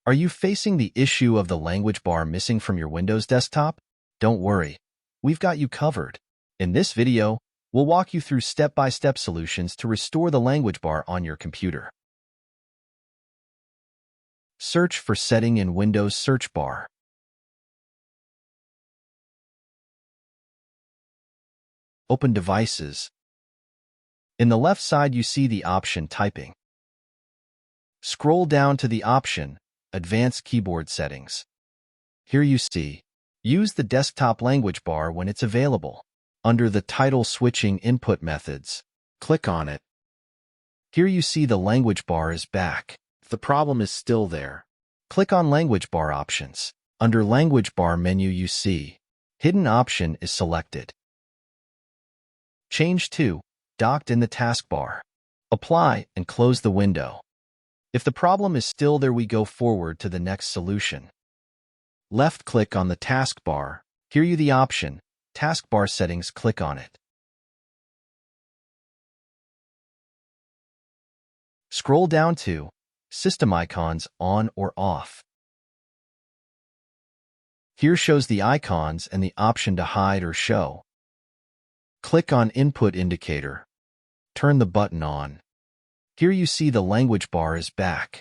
Are you facing the issue of the language bar missing from your Windows desktop? Don't worry, we've got you covered. In this video, we'll walk you through step-by-step solutions to restore the language bar on your computer. Search for setting in Windows search bar. Open Devices. In the left side, you see the option Typing. Scroll down to the option Advanced Keyboard Settings. Here you see Use the desktop language bar when it's available. Under the title Switching Input Methods, click on it. Here you see the language bar is back. If the problem is still there, click on Language Bar Options. Under Language Bar menu you see Hidden Option is selected. Change to Docked in the taskbar. Apply and close the window. If the problem is still there, we go forward to the next solution. Left-click on the taskbar. Here you the option Taskbar Settings, click on it. Scroll down to System Icons on or off. Here shows the icons and the option to hide or show. Click on Input Indicator. Turn the button on. Here you see the language bar is back.